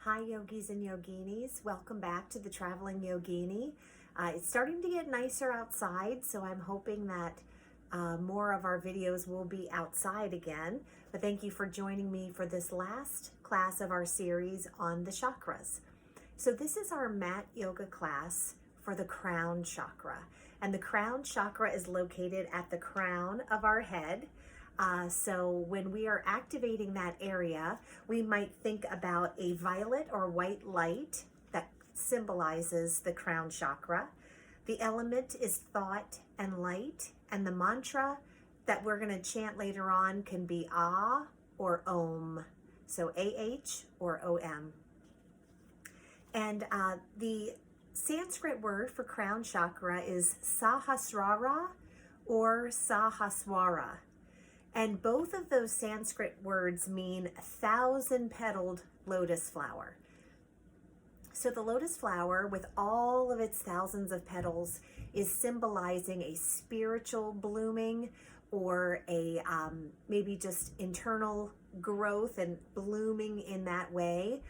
Hi yogis and yoginis, welcome back to the Traveling Yogini. It's starting to get nicer outside, so I'm hoping that more of our videos will be outside again. But thank you for joining me for this last class of our series on the chakras. So this is our mat yoga class for the crown chakra. And the crown chakra is located at the crown of our head. So when we are activating that area, we might think about a violet or white light that symbolizes the crown chakra. The element is thought and light, and the mantra that we're going to chant later on can be Ah or Om. So AH or OM. And the Sanskrit word for crown chakra is Sahasrara or Sahaswara. And both of those Sanskrit words mean 1,000-petaled lotus flower. So the lotus flower, with all of its thousands of petals, is symbolizing a spiritual blooming or a maybe just internal growth and blooming in that way.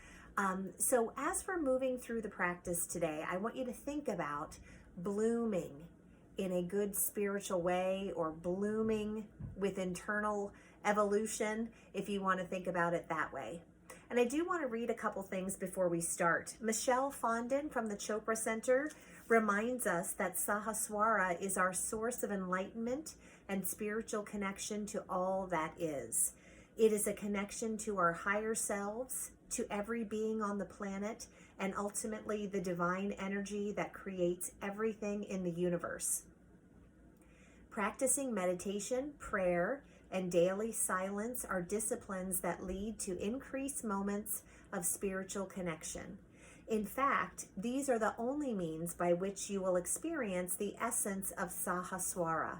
So as we're moving through the practice today, I want you to think about blooming in a good spiritual way, or blooming with internal evolution, if you want to think about it that way. And I do want to read a couple things before we start. Michelle Fondin from the Chakra Center reminds us that Sahaswara is our source of enlightenment and spiritual connection to all that is. It is a connection to our higher selves, to every being on the planet, and ultimately the divine energy that creates everything in the universe. Practicing meditation, prayer, and daily silence are disciplines that lead to increased moments of spiritual connection. In fact, these are the only means by which you will experience the essence of Sahaswara.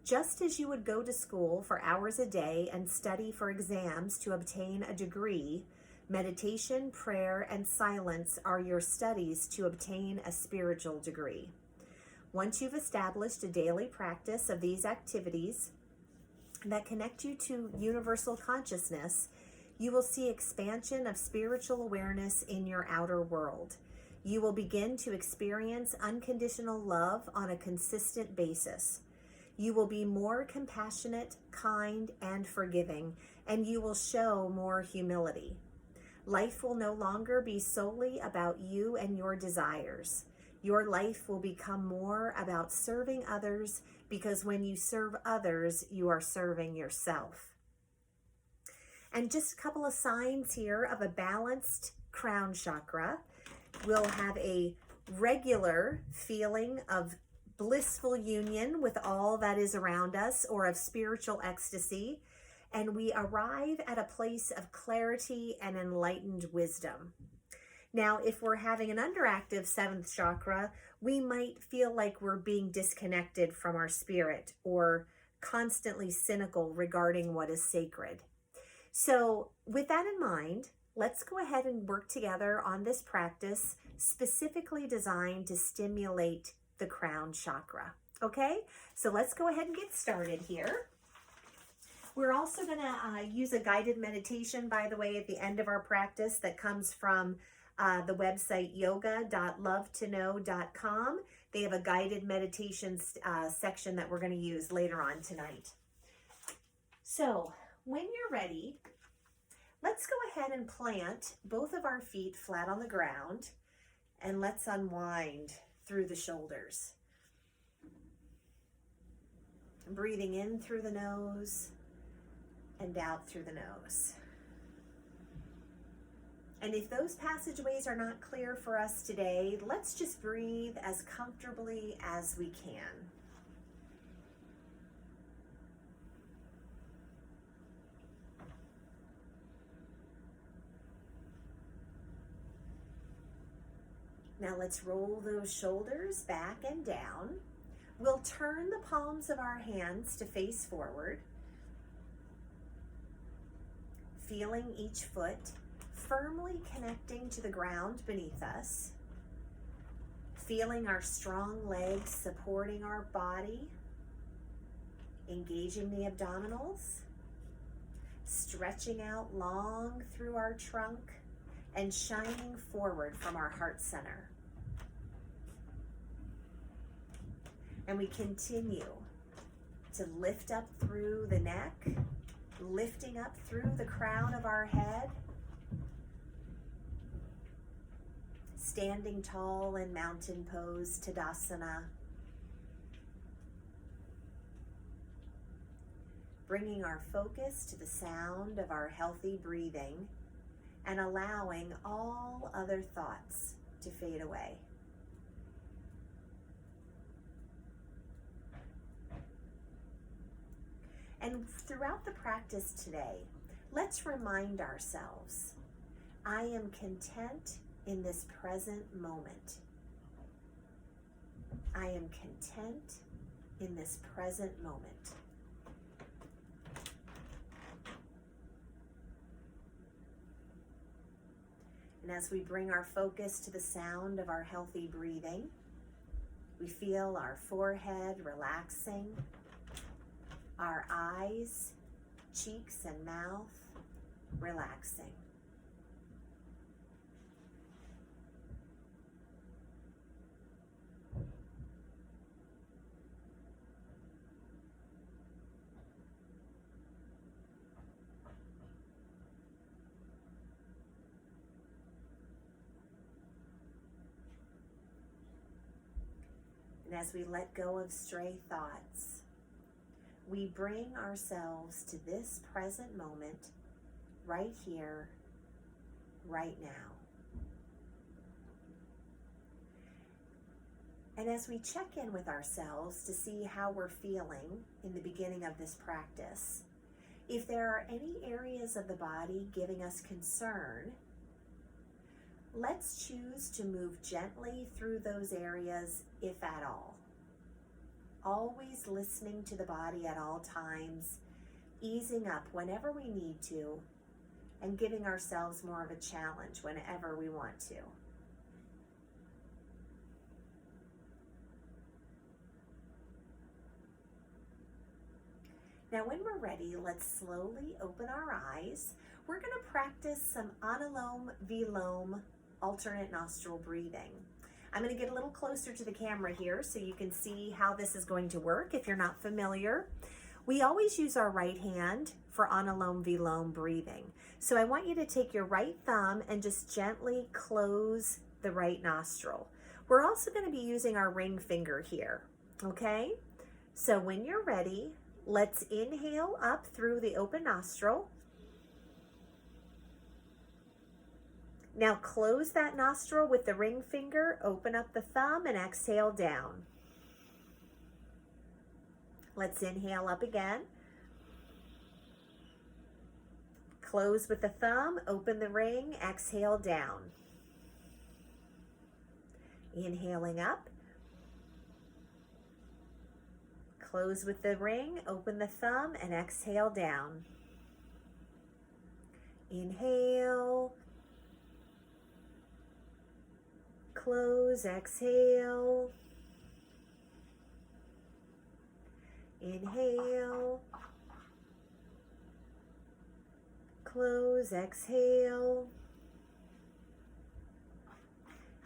Just as you would go to school for hours a day and study for exams to obtain a degree, meditation, prayer, and silence are your studies to obtain a spiritual degree. Once you've established a daily practice of these activities that connect you to universal consciousness, you will see expansion of spiritual awareness in your outer world. You will begin to experience unconditional love on a consistent basis. You will be more compassionate, kind, and forgiving, and you will show more humility. Life will no longer be solely about you and your desires. Your life will become more about serving others, because when you serve others, you are serving yourself. And just a couple of signs here of a balanced crown chakra. We'll have a regular feeling of blissful union with all that is around us, or of spiritual ecstasy. And we arrive at a place of clarity and enlightened wisdom. Now, if we're having an underactive seventh chakra, we might feel like we're being disconnected from our spirit, or constantly cynical regarding what is sacred. So with that in mind, let's go ahead and work together on this practice specifically designed to stimulate the crown chakra. Okay, so let's go ahead and get started here. We're also going to use a guided meditation, by the way, at the end of our practice that comes from the website yoga.lovetoknow.com. They have a guided meditation section that we're going to use later on tonight. So when you're ready, let's go ahead and plant both of our feet flat on the ground, and let's unwind through the shoulders. Breathing in through the nose and out through the nose. And if those passageways are not clear for us today, let's just breathe as comfortably as we can. Now let's roll those shoulders back and down. We'll turn the palms of our hands to face forward, feeling each foot firmly connecting to the ground beneath us, feeling our strong legs supporting our body, engaging the abdominals, stretching out long through our trunk, and shining forward from our heart center. And we continue to lift up through the neck, lifting up through the crown of our head, standing tall in mountain pose, Tadasana, bringing our focus to the sound of our healthy breathing and allowing all other thoughts to fade away. And throughout the practice today, let's remind ourselves, I am content in this present moment. I am content in this present moment. And as we bring our focus to the sound of our healthy breathing, we feel our forehead relaxing, our eyes, cheeks, and mouth relaxing. And as we let go of stray thoughts, we bring ourselves to this present moment, right here, right now. And as we check in with ourselves to see how we're feeling in the beginning of this practice, if there are any areas of the body giving us concern, let's choose to move gently through those areas, if at all. Always listening to the body at all times, easing up whenever we need to, and giving ourselves more of a challenge whenever we want to. Now when we're ready, let's slowly open our eyes. We're going to practice some Anulom Vilom alternate nostril breathing. I'm going to get a little closer to the camera here so you can see how this is going to work if you're not familiar. We always use our right hand for Anulom Vilom breathing. So I want you to take your right thumb and just gently close the right nostril. We're also going to be using our ring finger here, okay? So when you're ready, let's inhale up through the open nostril. Now close that nostril with the ring finger, open up the thumb, and exhale down. Let's inhale up again. Close with the thumb, open the ring, exhale down. Inhaling up. Close with the ring, open the thumb, and exhale down. Inhale. Close, exhale. Inhale. Close, exhale.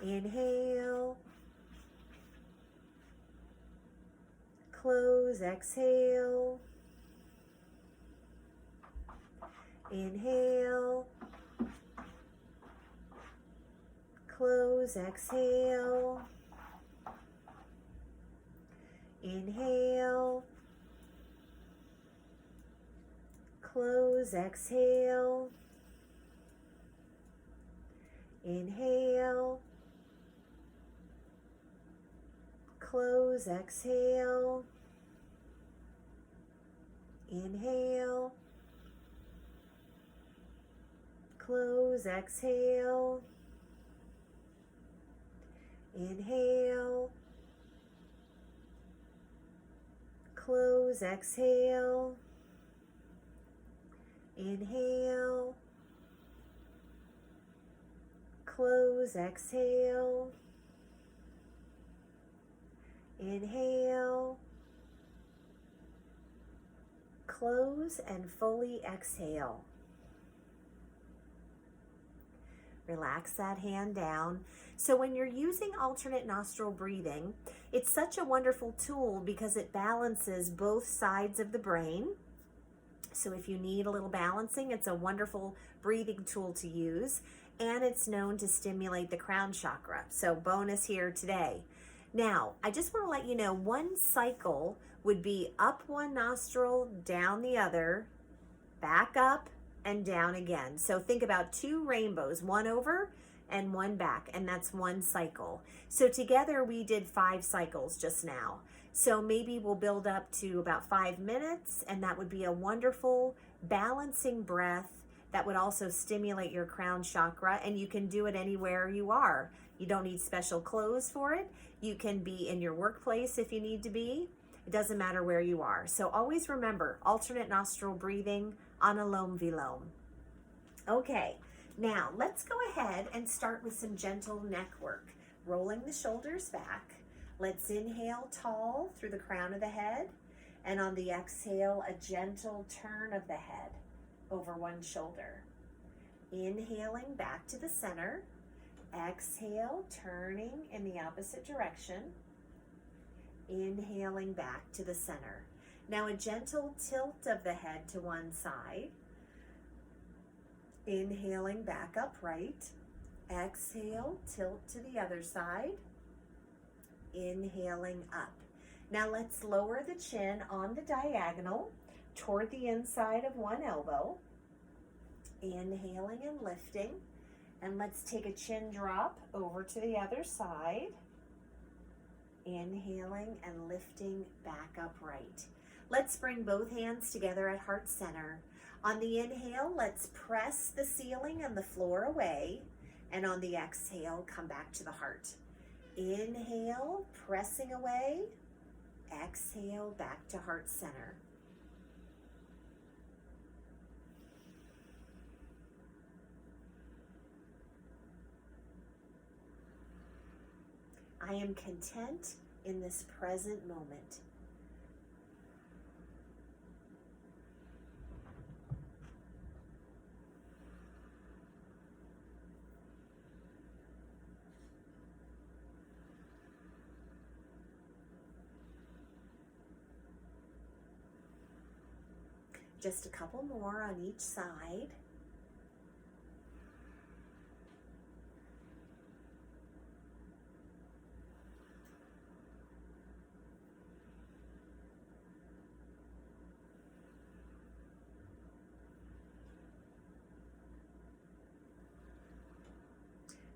Inhale. Close, exhale. Inhale. Close, exhale. Inhale. Close, exhale. Inhale. Close, exhale. Inhale. Close, exhale. Inhale. Close, exhale. Inhale. Close, exhale. Inhale. Close and fully exhale. Relax that hand down. So when you're using alternate nostril breathing, it's such a wonderful tool because it balances both sides of the brain. So if you need a little balancing, it's a wonderful breathing tool to use, and it's known to stimulate the crown chakra. So bonus here today. Now, I just want to let you know, one cycle would be up one nostril, down the other, back up, and down again. So think about two rainbows, one over and one back, and that's one cycle. So together we did 5 cycles just now. So maybe we'll build up to about 5 minutes, and that would be a wonderful balancing breath that would also stimulate your crown chakra, and you can do it anywhere you are. You don't need special clothes for it. You can be in your workplace if you need to be. It doesn't matter where you are. So always remember, alternate nostril breathing, Anulom Vilom. Okay, now let's go ahead and start with some gentle neck work. Rolling the shoulders back. Let's inhale tall through the crown of the head, and on the exhale, a gentle turn of the head over one shoulder. Inhaling back to the center. Exhale, turning in the opposite direction. Inhaling back to the center. Now a gentle tilt of the head to one side. Inhaling back upright. Exhale, tilt to the other side. Inhaling up. Now let's lower the chin on the diagonal toward the inside of one elbow. Inhaling and lifting. And let's take a chin drop over to the other side. Inhaling and lifting back upright. Let's bring both hands together at heart center. On the inhale, let's press the ceiling and the floor away. And on the exhale, come back to the heart. Inhale, pressing away. Exhale, back to heart center. I am content in this present moment. Just a couple more on each side.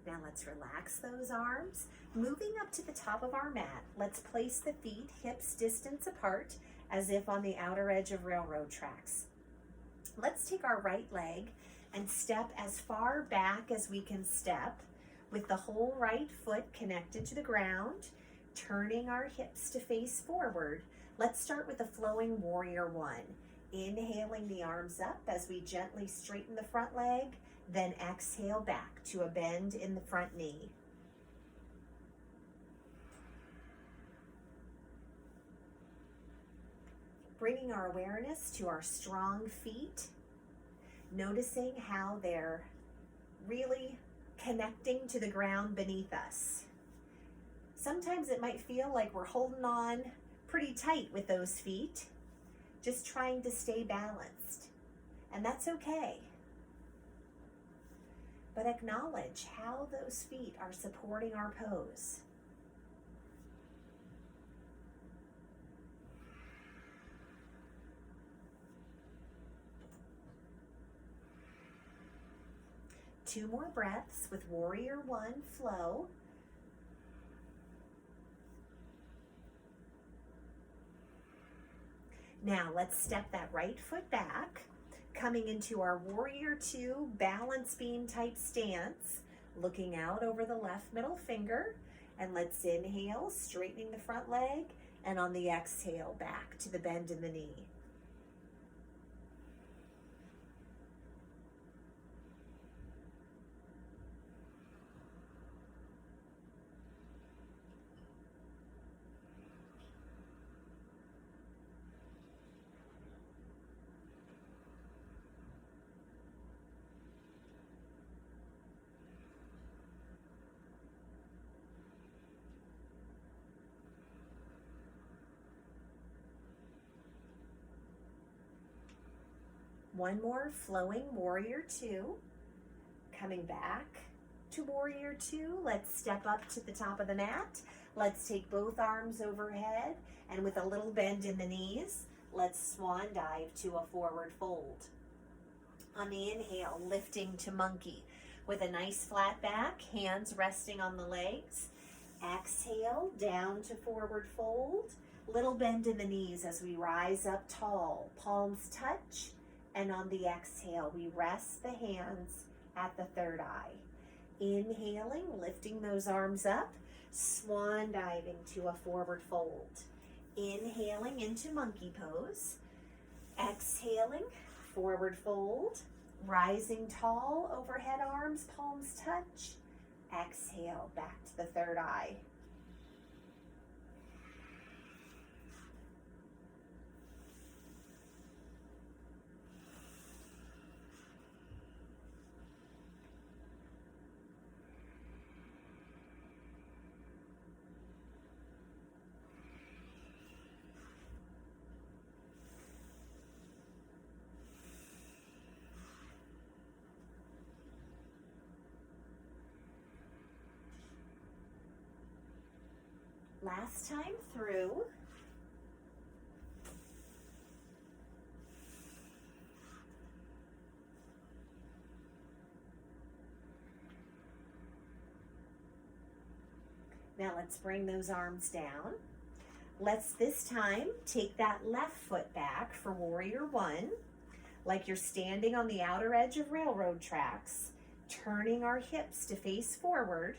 Now let's relax those arms. Moving up to the top of our mat, let's place the feet hips distance apart as if on the outer edge of railroad tracks. Let's take our right leg and step as far back as we can step with the whole right foot connected to the ground, turning our hips to face forward. Let's start with the flowing warrior one. Inhaling the arms up as we gently straighten the front leg, then exhale back to a bend in the front knee. Bringing our awareness to our strong feet, noticing how they're really connecting to the ground beneath us. Sometimes it might feel like we're holding on pretty tight with those feet, just trying to stay balanced, and that's okay. But acknowledge how those feet are supporting our pose. Two more breaths with warrior one flow. Now let's step that right foot back, coming into our warrior two balance beam type stance, looking out over the left middle finger. And let's inhale, straightening the front leg, and on the exhale, back to the bend in the knee. One more flowing warrior two. Coming back to warrior two. Let's step up to the top of the mat. Let's take both arms overhead, and with a little bend in the knees, let's swan dive to a forward fold. On the inhale, lifting to monkey with a nice flat back, hands resting on the legs. Exhale, down to forward fold. Little bend in the knees as we rise up tall. Palms touch, and on the exhale, we rest the hands at the third eye. Inhaling, lifting those arms up, swan diving to a forward fold. Inhaling into monkey pose. Exhaling, forward fold. Rising tall, overhead arms, palms touch. Exhale, back to the third eye. Last time through. Now let's bring those arms down. Let's this time take that left foot back for warrior one, like you're standing on the outer edge of railroad tracks, turning our hips to face forward.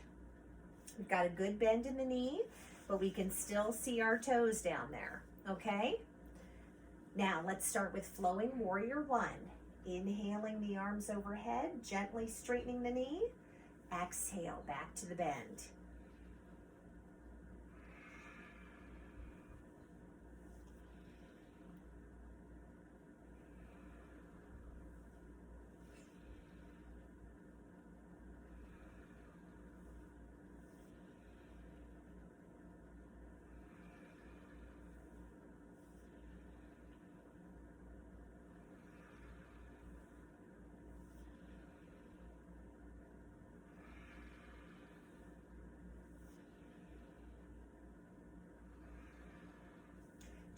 We've got a good bend in the knee, but we can still see our toes down there, okay? Now let's start with flowing warrior one. Inhaling the arms overhead, gently straightening the knee. Exhale, back to the bend.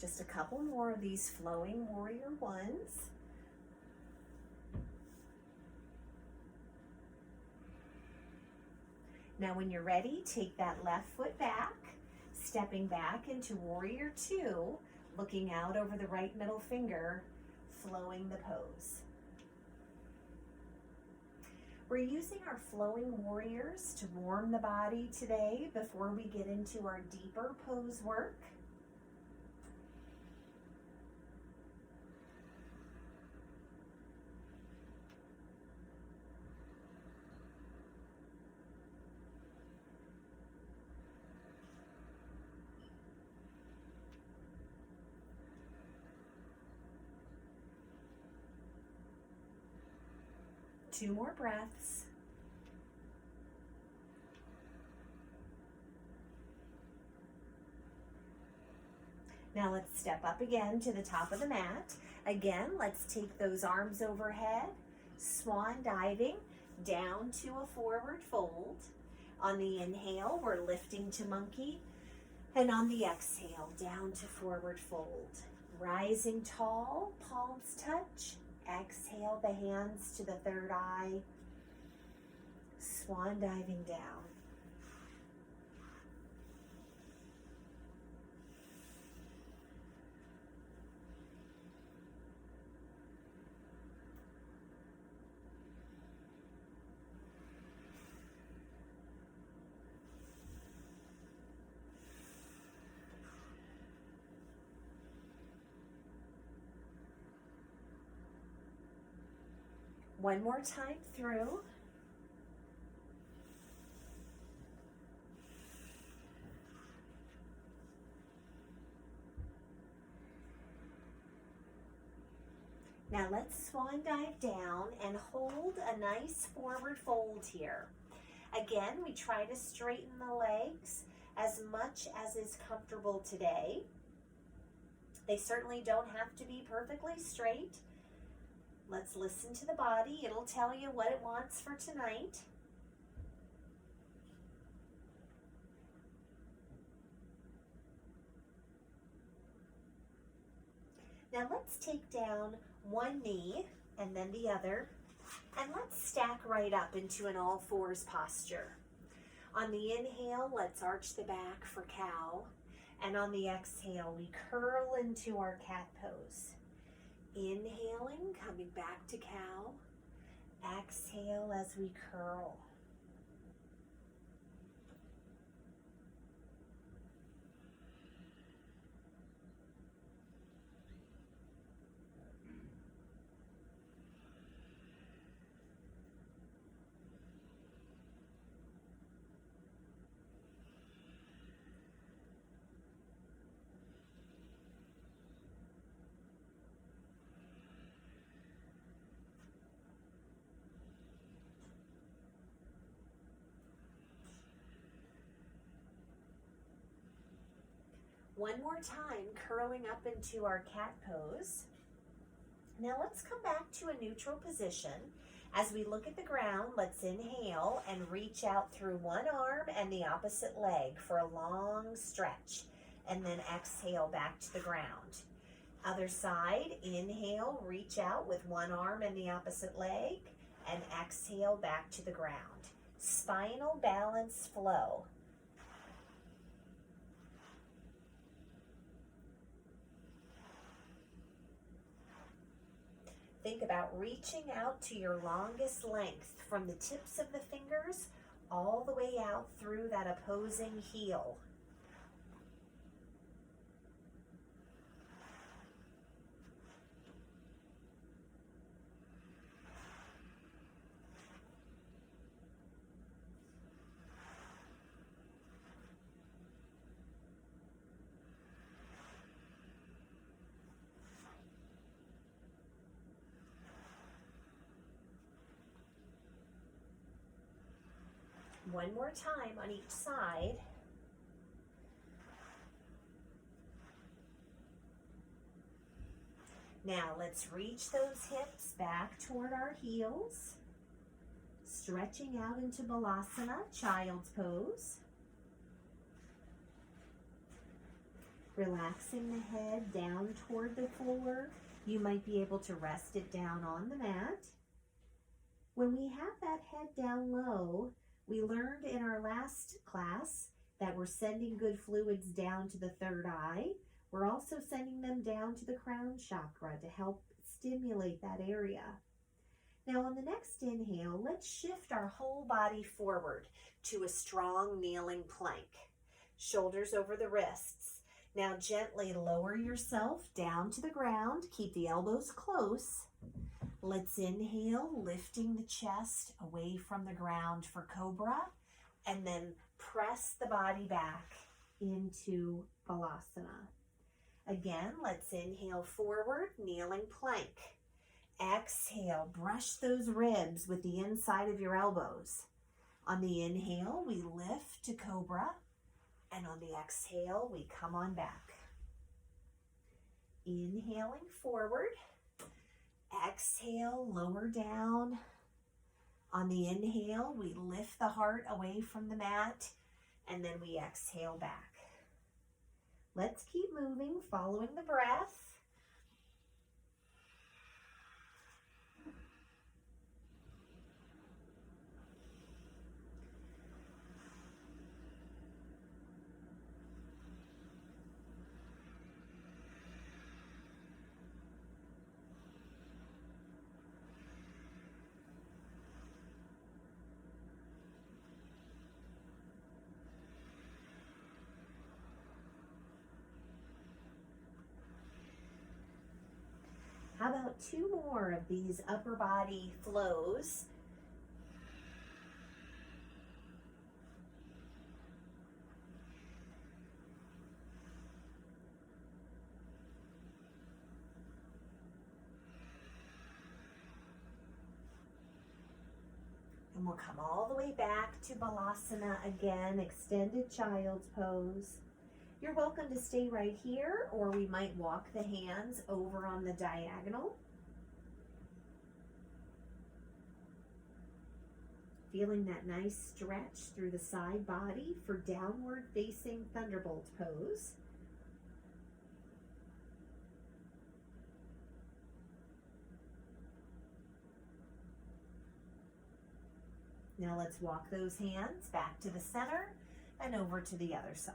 Just a couple more of these flowing warrior ones. Now when you're ready, take that left foot back, stepping back into warrior two, looking out over the right middle finger, flowing the pose. We're using our flowing warriors to warm the body today before we get into our deeper pose work. Two more breaths. Now let's step up again to the top of the mat. Again, let's take those arms overhead, swan diving down to a forward fold. On the inhale, we're lifting to monkey, and on the exhale, down to forward fold. Rising tall, palms touch. Exhale the hands to the third eye, swan diving down. One more time through. Now let's swan dive down and hold a nice forward fold here. Again, we try to straighten the legs as much as is comfortable today. They certainly don't have to be perfectly straight. Let's listen to the body. It'll tell you what it wants for tonight. Now let's take down one knee and then the other, and let's stack right up into an all fours posture. On the inhale, let's arch the back for cow, and on the exhale, we curl into our cat pose. Inhaling, coming back to cow. Exhale as we curl. One more time, curling up into our cat pose. Now let's come back to a neutral position. As we look at the ground, let's inhale and reach out through one arm and the opposite leg for a long stretch. And then exhale back to the ground. Other side, inhale, reach out with one arm and the opposite leg, and exhale back to the ground. Spinal balance flow. Think about reaching out to your longest length from the tips of the fingers all the way out through that opposing heel. One more time on each side. Now let's reach those hips back toward our heels, stretching out into Balasana, child's pose. Relaxing the head down toward the floor. You might be able to rest it down on the mat. When we have that head down low, we learned in our last class that we're sending good fluids down to the third eye. We're also sending them down to the crown chakra to help stimulate that area. Now on the next inhale, let's shift our whole body forward to a strong kneeling plank. Shoulders over the wrists. Now gently lower yourself down to the ground. Keep the elbows close. Let's inhale, lifting the chest away from the ground for Cobra, and then press the body back into Balasana. Again, let's inhale forward, kneeling plank. Exhale, brush those ribs with the inside of your elbows. On the inhale, we lift to Cobra, and on the exhale, we come on back. Inhaling forward. Exhale, lower down. On the inhale, we lift the heart away from the mat, and then we exhale back. Let's keep moving, following the breath. How about two more of these upper body flows? And we'll come all the way back to Balasana again, extended child's pose. You're welcome to stay right here, or we might walk the hands over on the diagonal. Feeling that nice stretch through the side body for downward facing thunderbolt pose. Now let's walk those hands back to the center and over to the other side.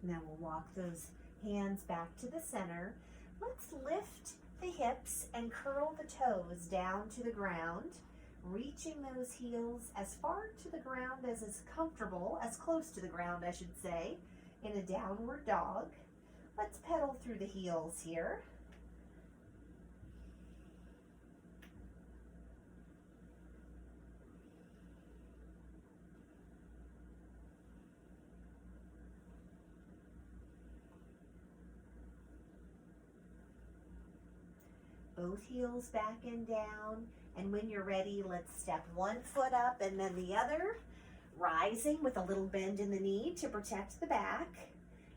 Now we'll walk those hands back to the center. Let's lift the hips and curl the toes down to the ground, reaching those heels as far to the ground as is comfortable, as close to the ground, I should say, in a downward dog. Let's pedal through the heels here. Both heels back and down, and when you're ready, let's step one foot up and then the other, rising with a little bend in the knee to protect the back.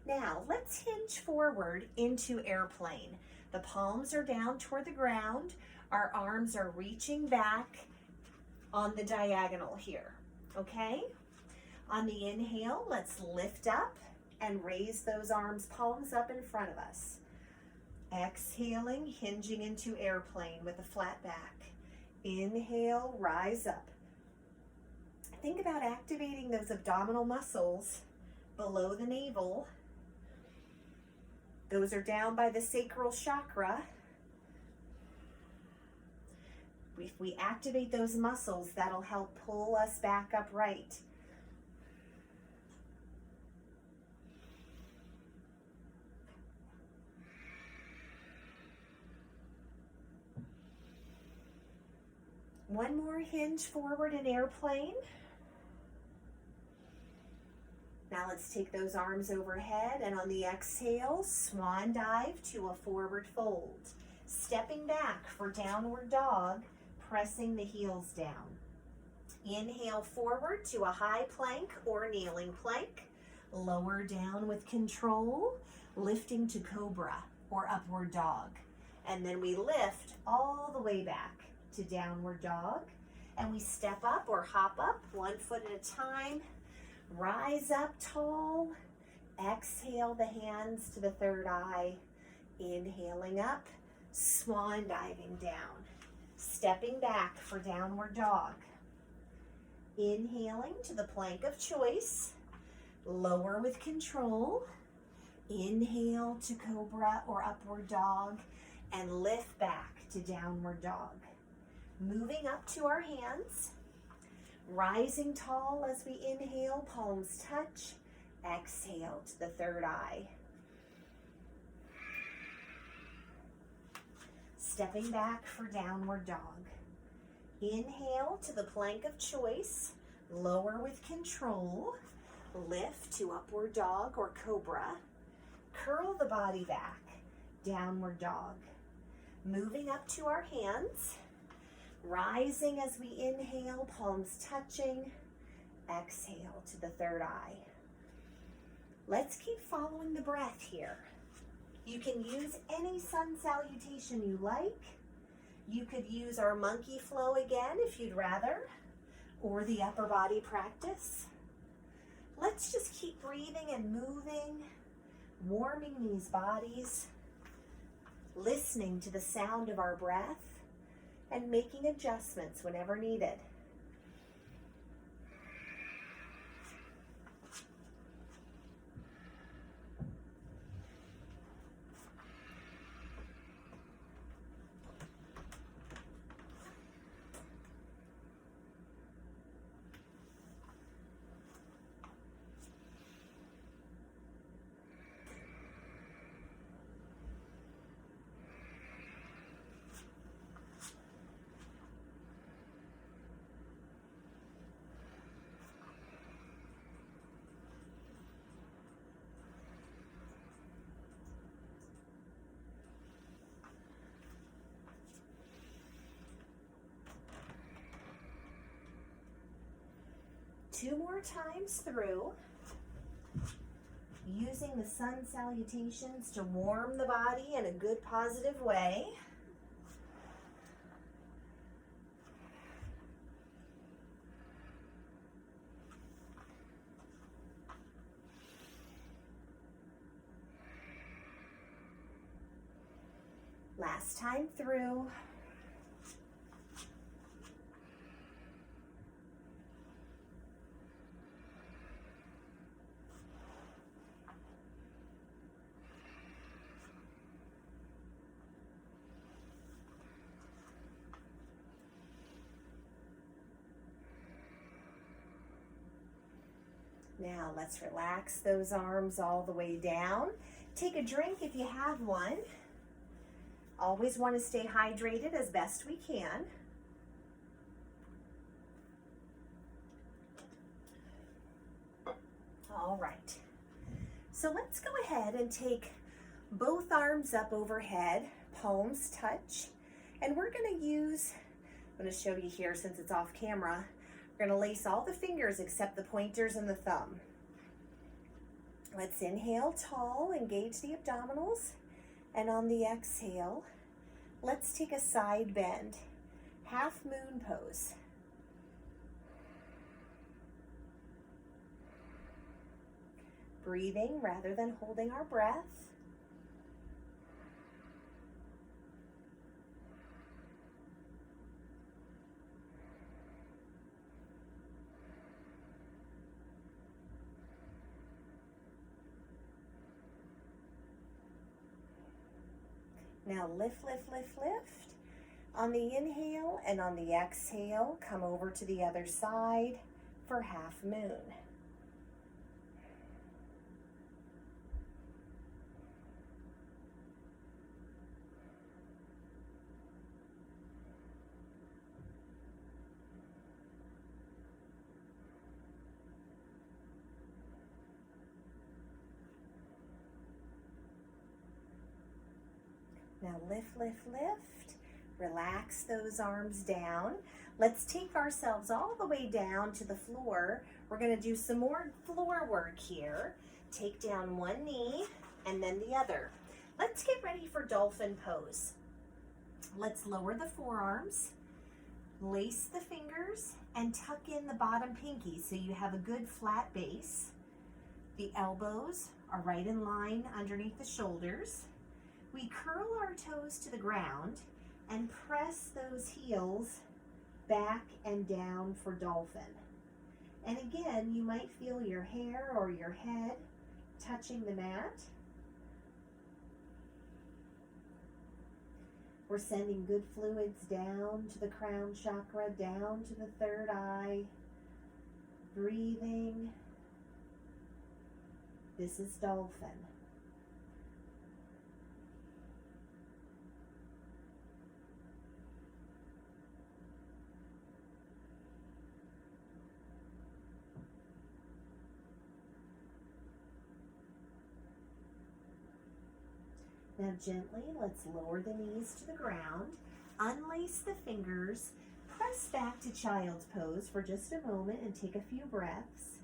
Now let's hinge forward into airplane. The palms are down toward the ground. Our arms are reaching back on the diagonal here, okay? On the inhale, let's lift up and raise those arms, palms up in front of us. Exhaling, hinging into airplane with a flat back. Inhale, rise up. Think about activating those abdominal muscles below the navel. Those are down by the sacral chakra. If we activate those muscles, that'll help pull us back upright. One more hinge forward in airplane. Now let's take those arms overhead, and on the exhale, swan dive to a forward fold. Stepping back for downward dog, pressing the heels down. Inhale forward to a high plank or kneeling plank. Lower down with control, lifting to cobra or upward dog. And then we lift all the way back to downward dog, and we step up or hop up one foot at a time. Rise up tall. Exhale the hands to the third eye. Inhaling up, swan diving down. Stepping back for downward dog. Inhaling to the plank of choice. Lower with control. Inhale to cobra or upward dog, and lift back to downward dog. Moving up to our hands, rising tall as we inhale, palms touch, exhale to the third eye. Stepping back for downward dog. Inhale to the plank of choice, lower with control, lift to upward dog or cobra, curl the body back, downward dog. Moving up to our hands, rising as we inhale, palms touching, exhale to the third eye. Let's keep following the breath here. You can use any sun salutation you like. You could use our monkey flow again if you'd rather, or the upper body practice. Let's just keep breathing and moving, warming these bodies, listening to the sound of our breath, and making adjustments whenever needed. 2 more times through, using the sun salutations to warm the body in a good, positive way. Last time through. Now let's relax those arms all the way down. Take a drink if you have one. Always want to stay hydrated as best we can. All right. So let's go ahead and take both arms up overhead, palms touch, and we're going to use, I'm going to show you here since it's off camera, we're going to lace all the fingers except the pointers and the thumb. Let's inhale tall, engage the abdominals, and on the exhale, let's take a side bend, half moon pose. Breathing rather than holding our breath. Now lift, lift, lift, lift. On the inhale and on the exhale, come over to the other side for half moon. Now lift, lift, lift. Relax those arms down. Let's take ourselves all the way down to the floor. We're going to do some more floor work here. Take down one knee and then the other. Let's get ready for dolphin pose. Let's lower the forearms, lace the fingers, and tuck in the bottom pinky so you have a good flat base. The elbows are right in line underneath the shoulders. We curl our toes to the ground and press those heels back and down for dolphin. And again, you might feel your hair or your head touching the mat. We're sending good fluids down to the crown chakra, down to the third eye. Breathing. This is dolphin. Now gently, let's lower the knees to the ground, unlace the fingers, press back to child's pose for just a moment and take a few breaths.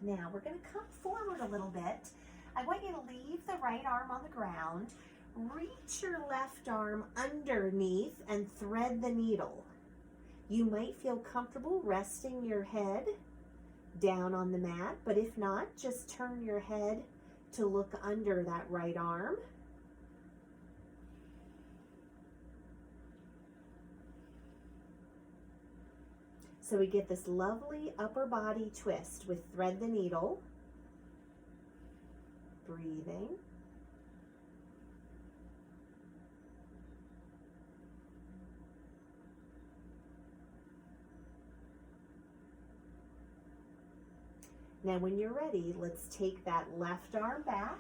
Now we're going to come forward a little bit. I want you to leave the right arm on the ground, reach your left arm underneath and thread the needle. You might feel comfortable resting your head down on the mat, but if not, just turn your head to look under that right arm. So we get this lovely upper body twist with thread the needle. Breathing. Now when you're ready, let's take that left arm back,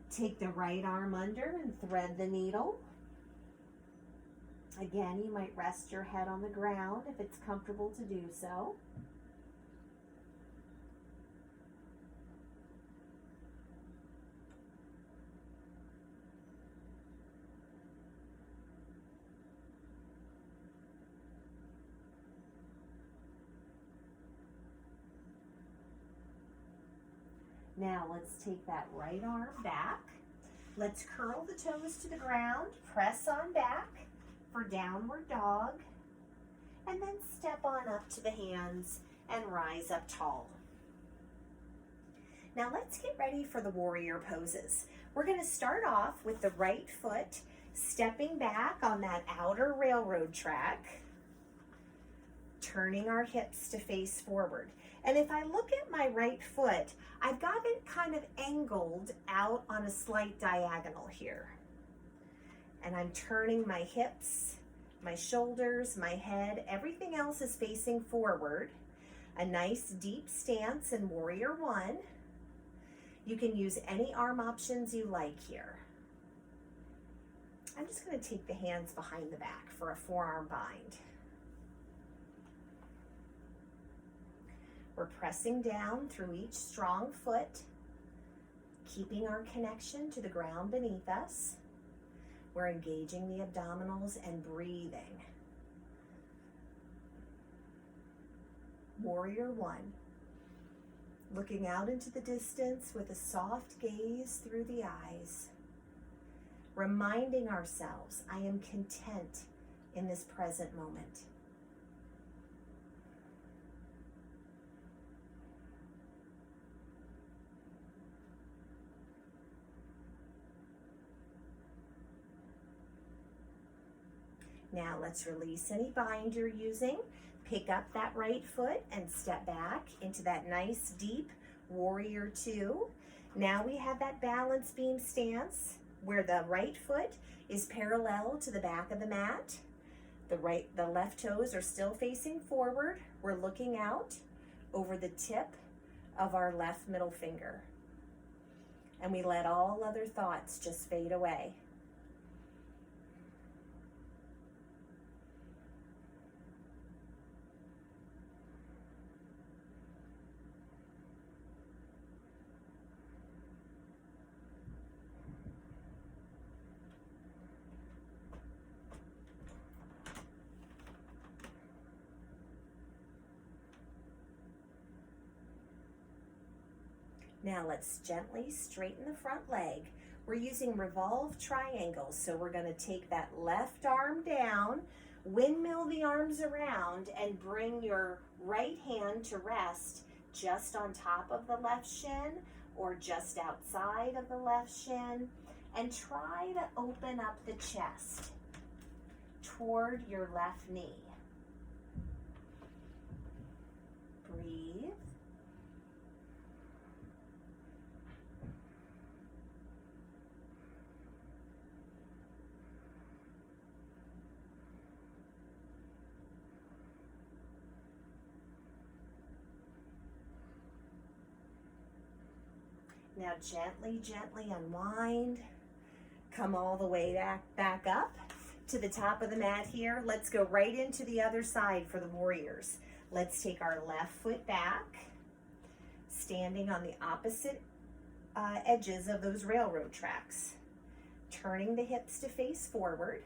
take the right arm under and thread the needle. Again, you might rest your head on the ground if it's comfortable to do so. Now let's take that right arm back. Let's curl the toes to the ground, press on back for downward dog, and then step on up to the hands and rise up tall. Now let's get ready for the warrior poses. We're going to start off with the right foot stepping back on that outer railroad track, turning our hips to face forward. And if I look at my right foot, I've got it kind of angled out on a slight diagonal here. And I'm turning my hips, my shoulders, my head, everything else is facing forward. A nice deep stance in warrior one. You can use any arm options you like here. I'm just going to take the hands behind the back for a forearm bind. We're pressing down through each strong foot, keeping our connection to the ground beneath us. We're engaging the abdominals and breathing. Warrior one. Looking out into the distance with a soft gaze through the eyes. Reminding ourselves, I am content in this present moment. Now let's release any bind you're using. Pick up that right foot and step back into that nice deep warrior two. Now we have that balance beam stance where the right foot is parallel to the back of the mat. The left toes are still facing forward. We're looking out over the tip of our left middle finger. And we let all other thoughts just fade away. Now let's gently straighten the front leg. We're using revolve triangles, so we're going to take that left arm down, windmill the arms around, and bring your right hand to rest just on top of the left shin or just outside of the left shin, and try to open up the chest toward your left knee. Breathe. Now gently, gently unwind. Come all the way back up to the top of the mat here. Let's go right into the other side for the warriors. Let's take our left foot back, standing on the opposite edges of those railroad tracks. Turning the hips to face forward.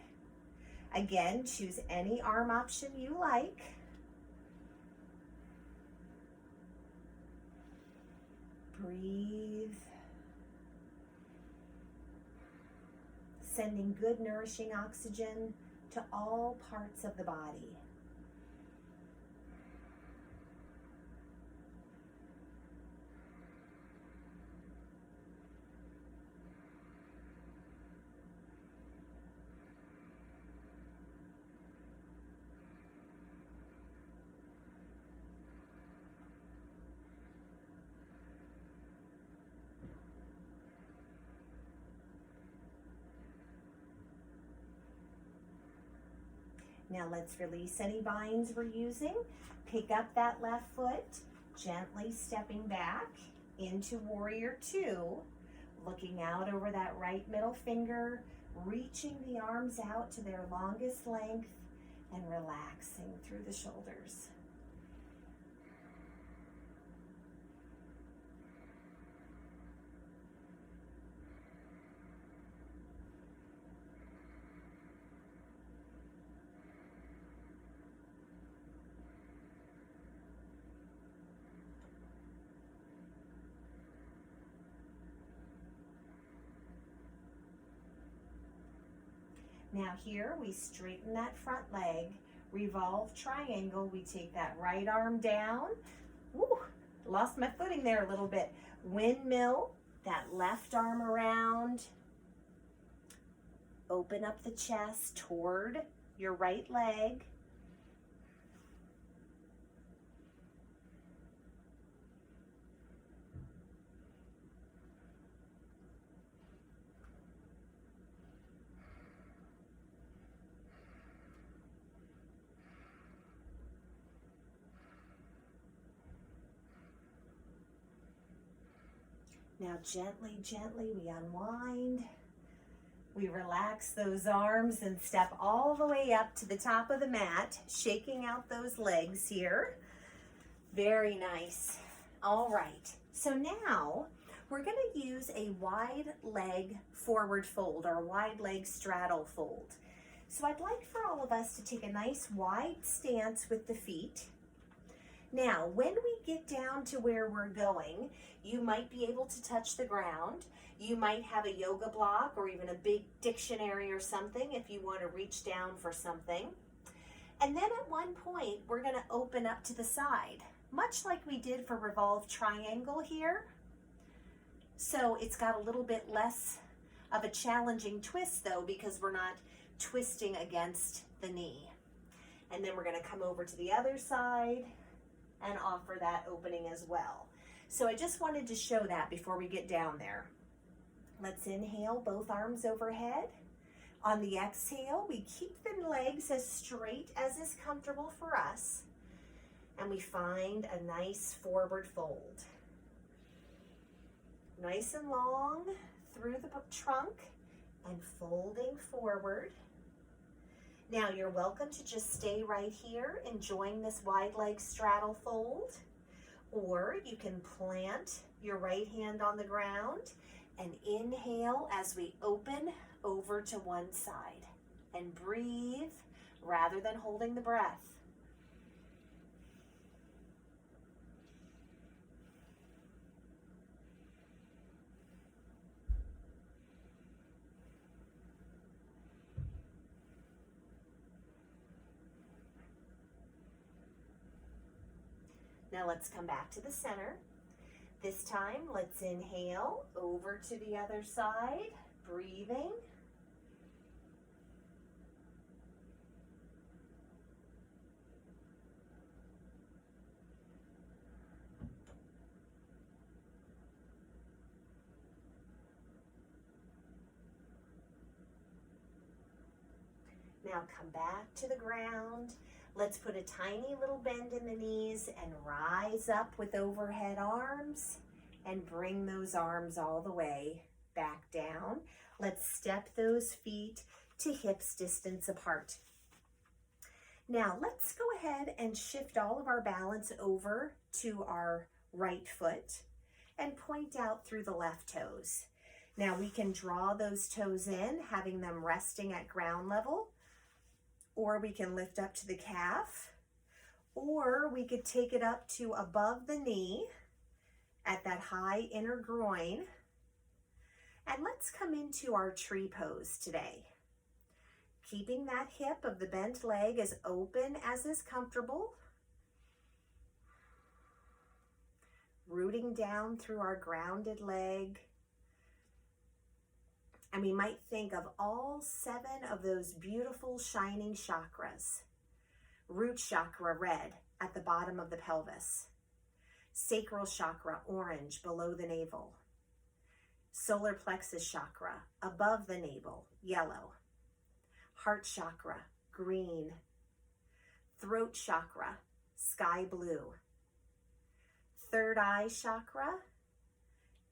Again, choose any arm option you like. Breathe. Sending good nourishing oxygen to all parts of the body. Now let's release any binds we're using. Pick up that left foot, gently stepping back into warrior two, looking out over that right middle finger, reaching the arms out to their longest length and relaxing through the shoulders. Now here we straighten that front leg, revolve triangle. We take that right arm down. Woo, lost my footing there a little bit. Windmill, that left arm around. Open up the chest toward your right leg. Now gently, gently we unwind. We relax those arms and step all the way up to the top of the mat, shaking out those legs here. Very nice. All right, so now we're going to use a wide leg forward fold or wide leg straddle fold. So I'd like for all of us to take a nice wide stance with the feet. Now, when we get down to where we're going, you might be able to touch the ground. You might have a yoga block or even a big dictionary or something if you want to reach down for something. And then at one point, we're going to open up to the side, much like we did for revolve triangle here. So it's got a little bit less of a challenging twist though, because we're not twisting against the knee. And then we're going to come over to the other side and offer that opening as well. So I just wanted to show that before we get down there. Let's inhale, both arms overhead. On the exhale, we keep the legs as straight as is comfortable for us. And we find a nice forward fold. Nice and long through the trunk and folding forward. Now you're welcome to just stay right here, enjoying this wide leg straddle fold, or you can plant your right hand on the ground and inhale as we open over to one side and breathe rather than holding the breath. Now let's come back to the center. This time, let's inhale over to the other side, breathing. Now come back to the ground. Let's put a tiny little bend in the knees and rise up with overhead arms and bring those arms all the way back down. Let's step those feet to hips distance apart. Now let's go ahead and shift all of our balance over to our right foot and point out through the left toes. Now we can draw those toes in, having them resting at ground level, or we can lift up to the calf, or we could take it up to above the knee at that high inner groin. And let's come into our tree pose today. Keeping that hip of the bent leg as open as is comfortable. Rooting down through our grounded leg. And we might think of all 7 of those beautiful shining chakras. Root chakra, red, at the bottom of the pelvis. Sacral chakra, orange, below the navel. Solar plexus chakra, above the navel, yellow. Heart chakra, green. Throat chakra, sky blue. Third eye chakra,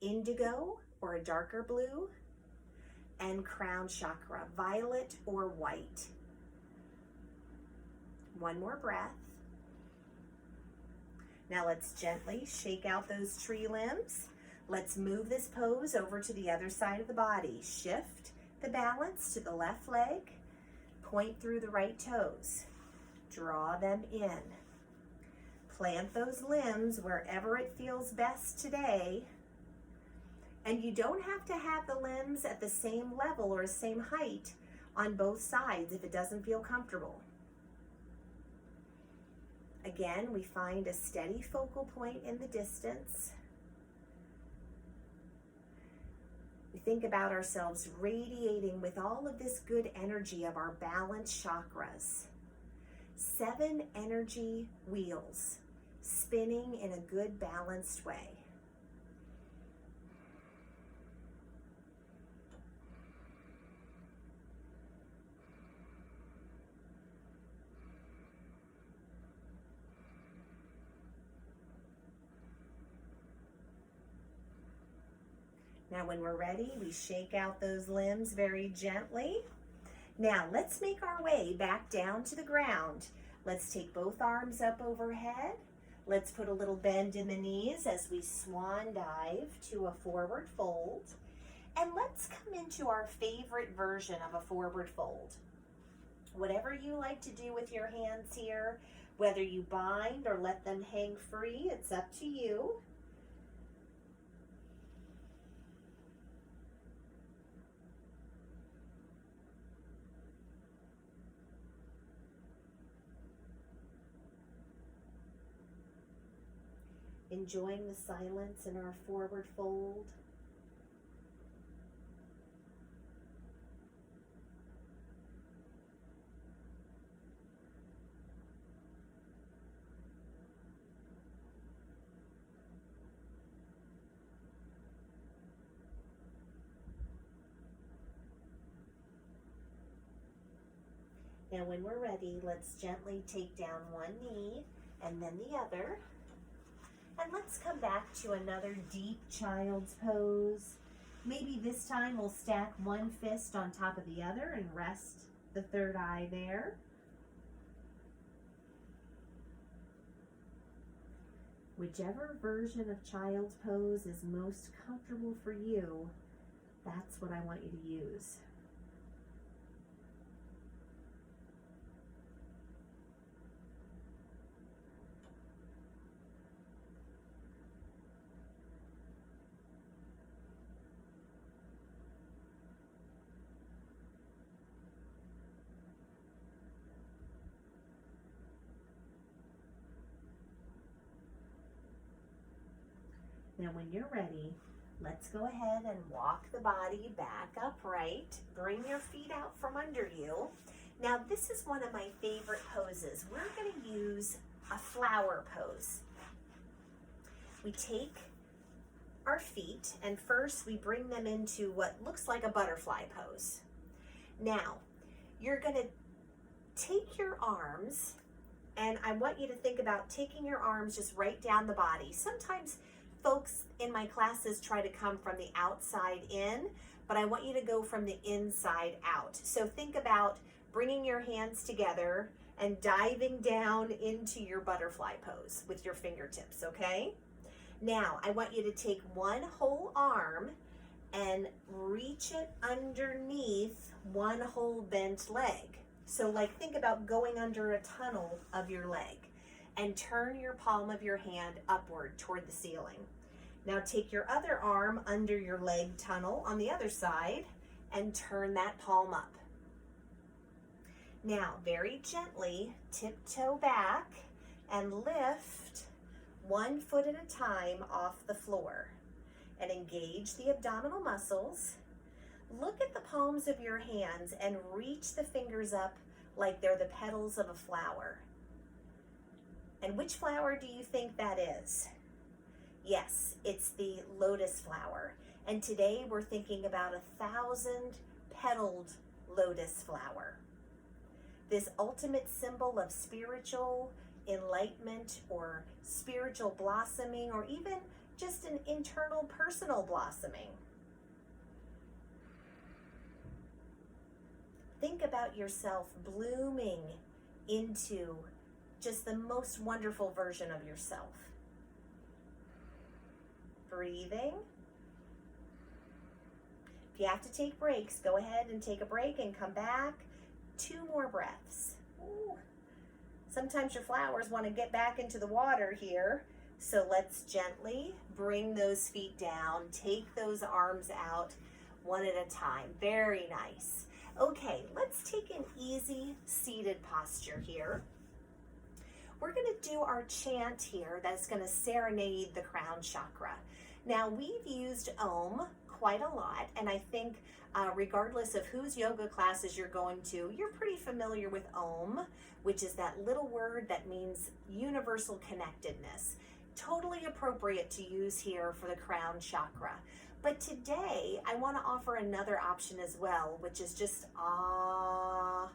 indigo or a darker blue. And crown chakra, violet or white. One more breath. Now let's gently shake out those tree limbs. Let's move this pose over to the other side of the body. Shift the balance to the left leg. Point through the right toes. Draw them in. Plant those limbs wherever it feels best today. And you don't have to have the limbs at the same level or same height on both sides if it doesn't feel comfortable. Again, we find a steady focal point in the distance. We think about ourselves radiating with all of this good energy of our balanced chakras. 7 energy wheels spinning in a good balanced way. Now when we're ready, we shake out those limbs very gently. Now let's make our way back down to the ground. Let's take both arms up overhead. Let's put a little bend in the knees as we swan dive to a forward fold. And let's come into our favorite version of a forward fold. Whatever you like to do with your hands here, whether you bind or let them hang free, it's up to you. Enjoying the silence in our forward fold. Now when we're ready, let's gently take down one knee and then the other. And let's come back to another deep child's pose. Maybe this time we'll stack one fist on top of the other and rest the third eye there. Whichever version of child's pose is most comfortable for you, that's what I want you to use. Now when you're ready, let's go ahead and walk the body back upright. Bring your feet out from under you. Now this is one of my favorite poses. We're going to use a flower pose. We take our feet and first we bring them into what looks like a butterfly pose. Now you're going to take your arms, and I want you to think about taking your arms just right down the body. Sometimes folks in my classes try to come from the outside in, but I want you to go from the inside out. So think about bringing your hands together and diving down into your butterfly pose with your fingertips, okay? Now, I want you to take one whole arm and reach it underneath one whole bent leg. So like think about going under a tunnel of your leg. And turn your palm of your hand upward toward the ceiling. Now take your other arm under your leg tunnel on the other side and turn that palm up. Now very gently tiptoe back and lift one foot at a time off the floor and engage the abdominal muscles. Look at the palms of your hands and reach the fingers up like they're the petals of a flower. And which flower do you think that is? Yes, it's the lotus flower. And today we're thinking about 1,000 petaled lotus flower. This ultimate symbol of spiritual enlightenment or spiritual blossoming or even just an internal personal blossoming. Think about yourself blooming into just the most wonderful version of yourself. Breathing. If you have to take breaks, go ahead and take a break and come back. 2 more breaths. Ooh. Sometimes your flowers want to get back into the water here. So let's gently bring those feet down. Take those arms out one at a time. Very nice. Okay, let's take an easy seated posture here. We're going to do our chant here that's going to serenade the crown chakra. Now, we've used Om quite a lot, and I think regardless of whose yoga classes you're going to, you're pretty familiar with Om, which is that little word that means universal connectedness. Totally appropriate to use here for the crown chakra. But today, I want to offer another option as well, which is just ah,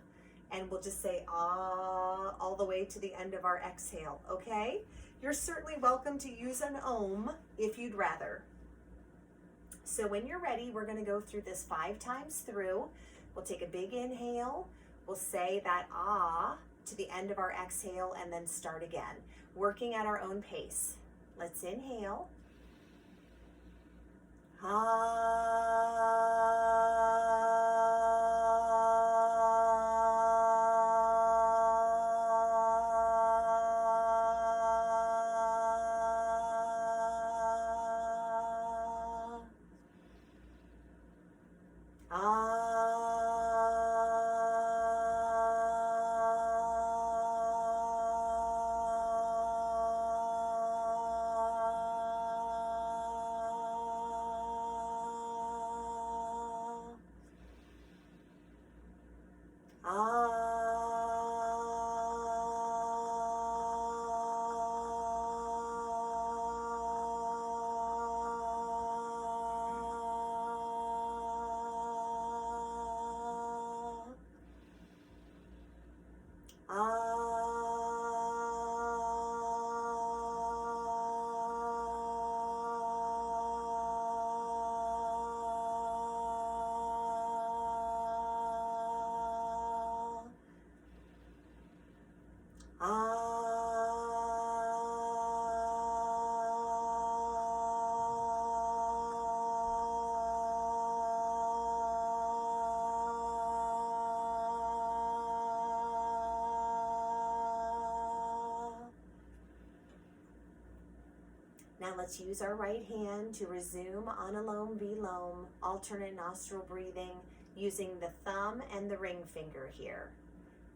and we'll just say ah all the way to the end of our exhale, okay? You're certainly welcome to use an Om if you'd rather. So when you're ready, we're going to go through this 5 times through. We'll take a big inhale. We'll say that ah to the end of our exhale and then start again, working at our own pace. Let's inhale. Now let's use our right hand to resume Anulom Vilom, alternate nostril breathing, using the thumb and the ring finger here.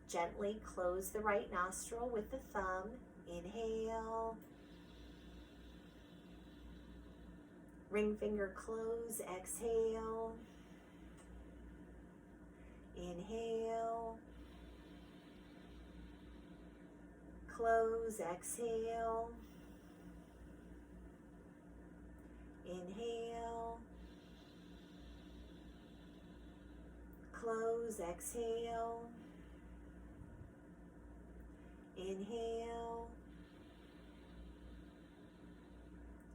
Gently close the right nostril with the thumb. Inhale. Ring finger close, exhale. Inhale. Close, exhale. Inhale. Close, exhale. Inhale.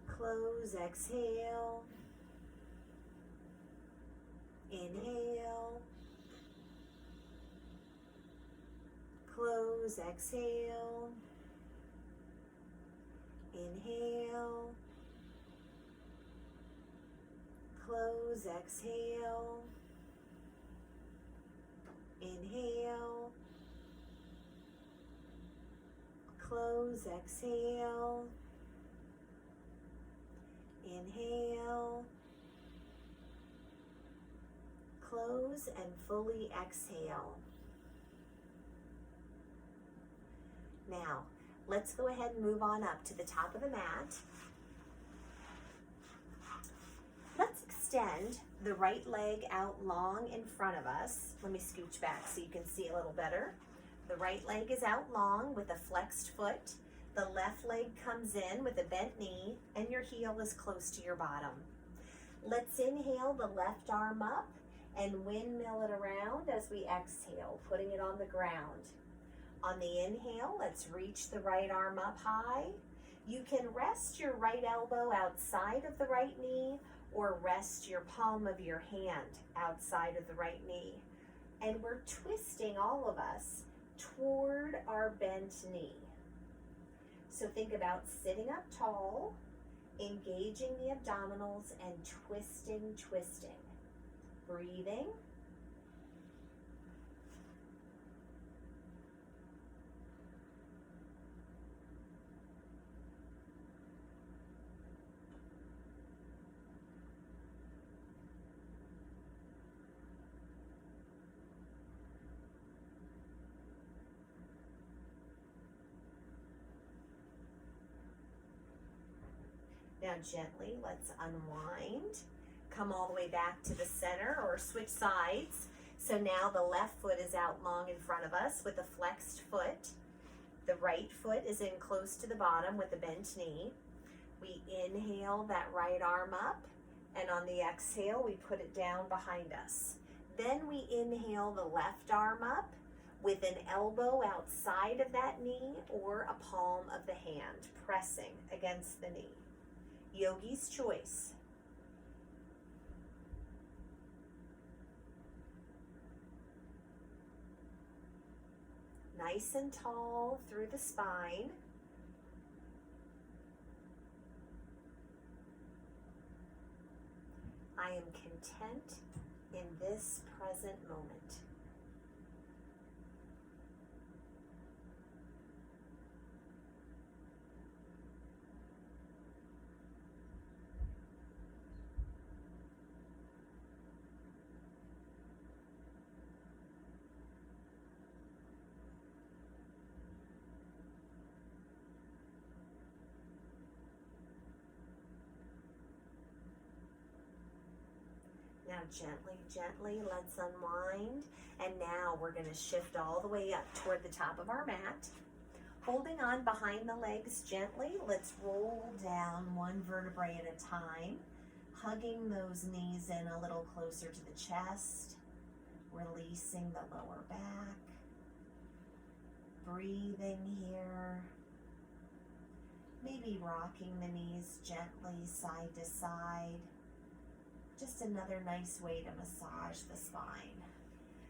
Close, exhale. Inhale. Close, exhale. Inhale. Close, exhale. Inhale. Close, exhale. Inhale. Close and fully exhale. Now, let's go ahead and move on up to the top of the mat. Let's extend the right leg out long in front of us. Let me scooch back so you can see a little better. The right leg is out long with a flexed foot. The left leg comes in with a bent knee, and your heel is close to your bottom. Let's inhale the left arm up and windmill it around as we exhale, putting it on the ground. On the inhale, let's reach the right arm up high. You can rest your right elbow outside of the right knee or rest your palm of your hand outside of the right knee. And we're twisting, all of us, toward our bent knee. So think about sitting up tall, engaging the abdominals, and twisting. Breathing. Now gently, let's unwind. Come all the way back to the center or switch sides. So now the left foot is out long in front of us with a flexed foot. The right foot is in close to the bottom with a bent knee. We inhale that right arm up, and on the exhale, we put it down behind us. Then we inhale the left arm up with an elbow outside of that knee or a palm of the hand pressing against the knee. Yogi's choice. Nice and tall through the spine. I am content in this present moment. Now gently, let's unwind. And now we're going to shift all the way up toward the top of our mat. Holding on behind the legs gently, let's roll down one vertebrae at a time, hugging those knees in a little closer to the chest, releasing the lower back, breathing here, maybe rocking the knees gently side to side. Just another nice way to massage the spine.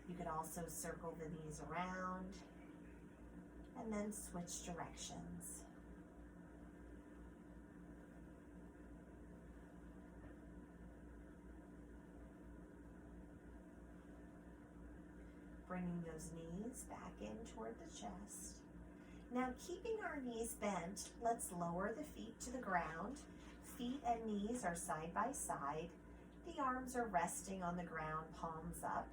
You could also circle the knees around and then switch directions. Bringing those knees back in toward the chest. Now, keeping our knees bent, let's lower the feet to the ground. Feet and knees are side by side. The arms are resting on the ground, palms up.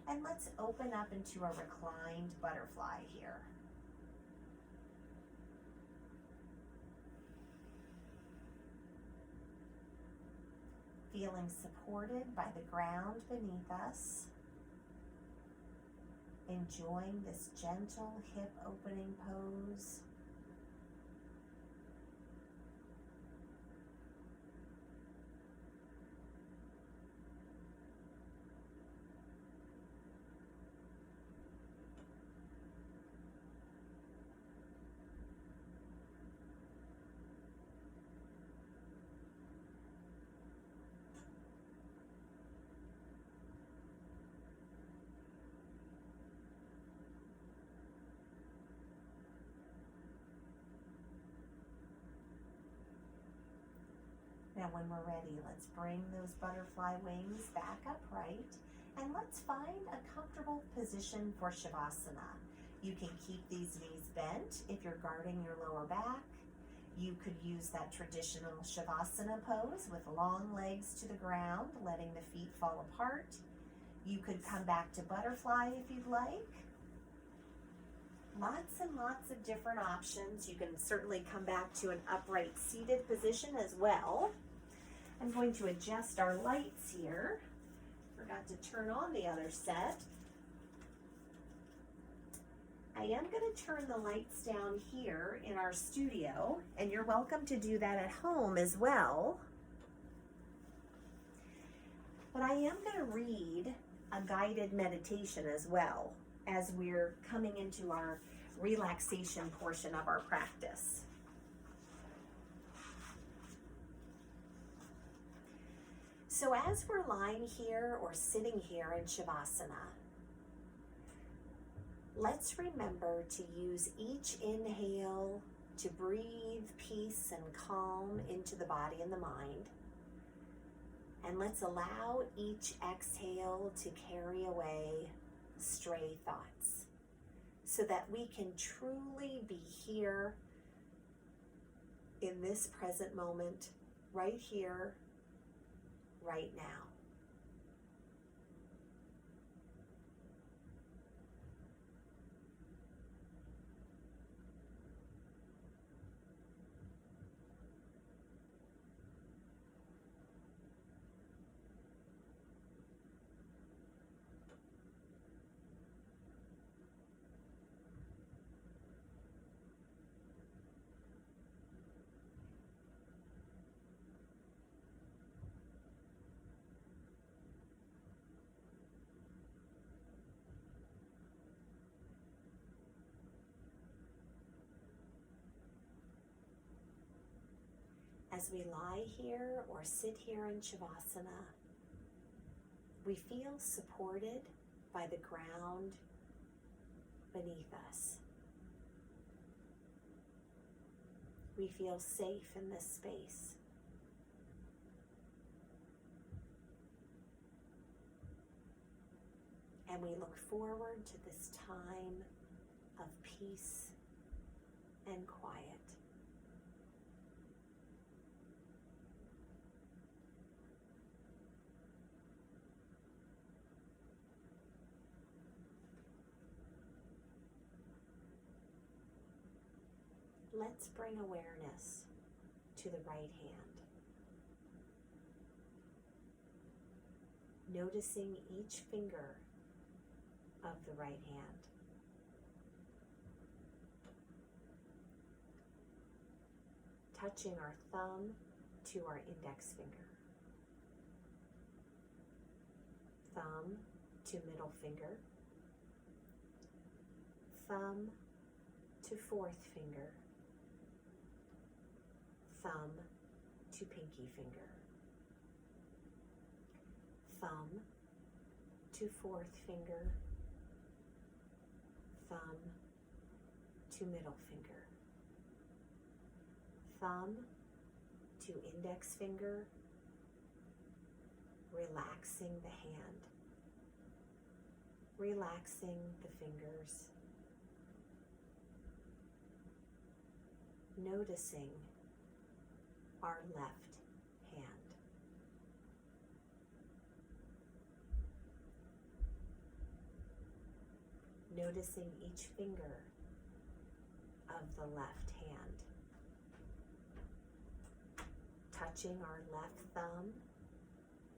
And let's open up into a reclined butterfly here. Feeling supported by the ground beneath us. Enjoying this gentle hip opening pose. Now when we're ready, let's bring those butterfly wings back upright and let's find a comfortable position for Shavasana. You can keep these knees bent if you're guarding your lower back. You could use that traditional Shavasana pose with long legs to the ground, letting the feet fall apart. You could come back to butterfly if you'd like. Lots and lots of different options. You can certainly come back to an upright seated position as well. I'm going to adjust our lights here. Forgot to turn on the other set. I am going to turn the lights down here in our studio, and you're welcome to do that at home as well. But I am going to read a guided meditation as well as we're coming into our relaxation portion of our practice. So as we're lying here or sitting here in Shavasana, let's remember to use each inhale to breathe peace and calm into the body and the mind. And let's allow each exhale to carry away stray thoughts so that we can truly be here in this present moment, right here, right now. As we lie here or sit here in Shavasana, we feel supported by the ground beneath us. We feel safe in this space. And we look forward to this time of peace and quiet. Let's bring awareness to the right hand. Noticing each finger of the right hand. Touching our thumb to our index finger. Thumb to middle finger. Thumb to fourth finger. Thumb to pinky finger. Thumb to fourth finger. Thumb to middle finger. Thumb to index finger, relaxing the hand, relaxing the fingers, noticing our left hand. Noticing each finger of the left hand. Touching our left thumb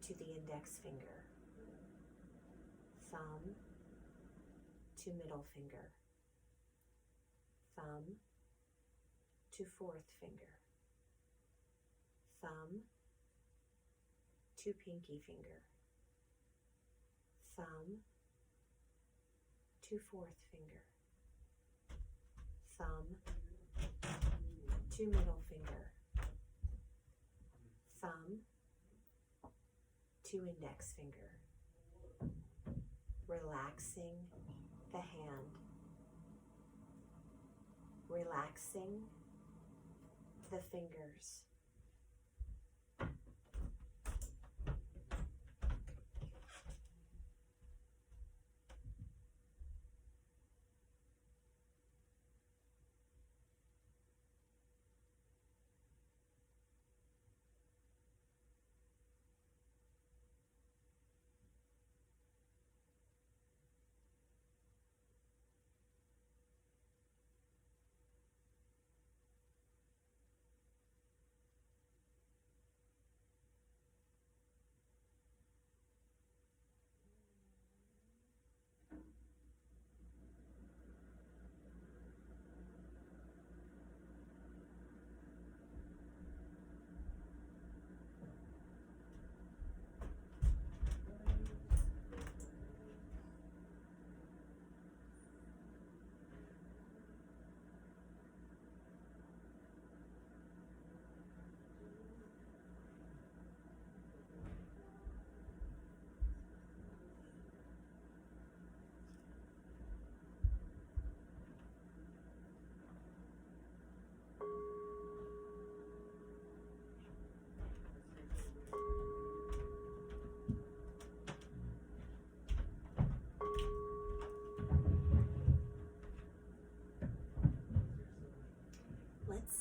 to the index finger. Thumb to middle finger. Thumb to fourth finger. Thumb to pinky finger. Thumb to fourth finger. Thumb to middle finger. Thumb to index finger. Relaxing the hand. Relaxing the fingers.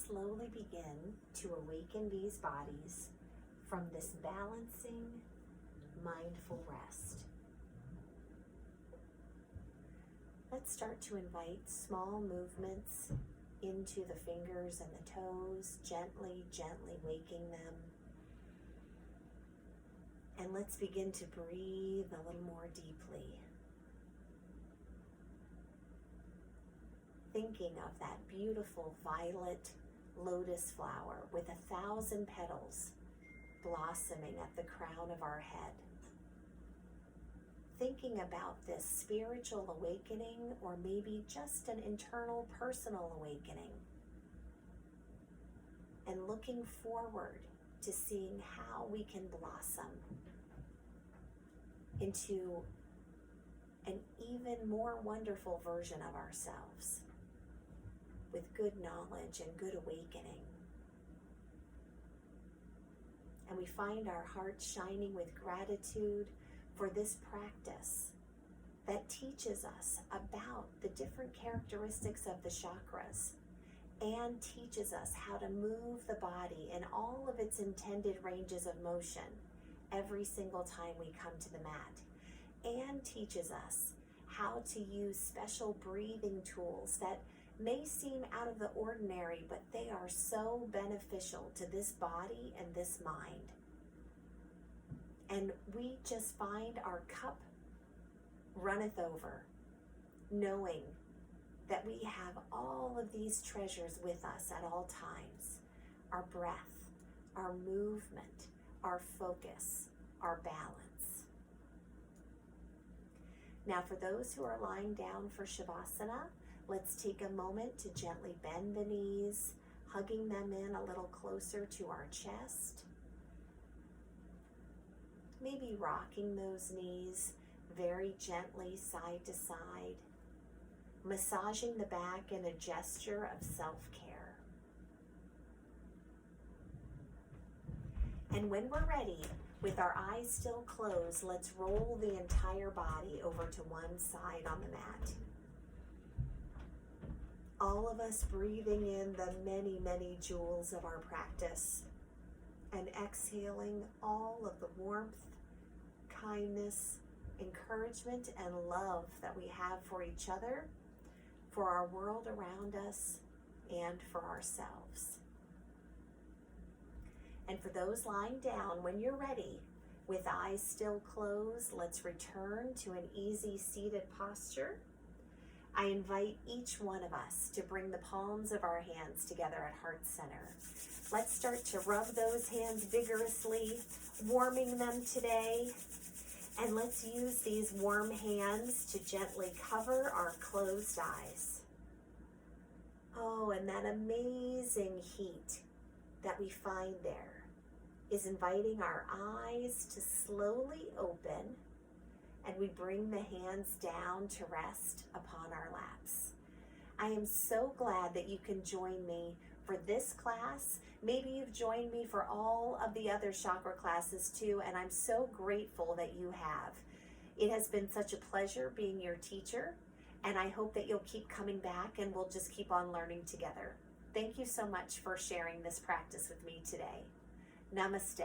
Slowly begin to awaken these bodies from this balancing, mindful rest. Let's start to invite small movements into the fingers and the toes, gently, gently waking them. And let's begin to breathe a little more deeply. Thinking of that beautiful violet lotus flower with 1,000 petals blossoming at the crown of our head. Thinking about this spiritual awakening, or maybe just an internal personal awakening. and looking forward to seeing how we can blossom into an even more wonderful version of ourselves with good knowledge and good awakening. And we find our hearts shining with gratitude for this practice that teaches us about the different characteristics of the chakras and teaches us how to move the body in all of its intended ranges of motion every single time we come to the mat, and teaches us how to use special breathing tools that may seem out of the ordinary, but they are so beneficial to this body and this mind. And we just find our cup runneth over, knowing that we have all of these treasures with us at all times. Our breath, our movement, our focus, our balance. Now for those who are lying down for Shavasana, let's take a moment to gently bend the knees, hugging them in a little closer to our chest. Maybe rocking those knees very gently side to side, massaging the back in a gesture of self-care. And when we're ready, with our eyes still closed, let's roll the entire body over to one side on the mat. All of us breathing in the many, many jewels of our practice and exhaling all of the warmth, kindness, encouragement, and love that we have for each other, for our world around us, and for ourselves. And for those lying down, when you're ready, with eyes still closed, let's return to an easy seated posture. I invite each one of us to bring the palms of our hands together at heart center. Let's start to rub those hands vigorously, warming them today. And let's use these warm hands to gently cover our closed eyes. Oh, and that amazing heat that we find there is inviting our eyes to slowly open, and we bring the hands down to rest upon our laps. I am so glad that you can join me for this class. Maybe you've joined me for all of the other chakra classes too, and I'm so grateful that you have. It has been such a pleasure being your teacher, and I hope that you'll keep coming back and we'll just keep on learning together. Thank you so much for sharing this practice with me today. Namaste.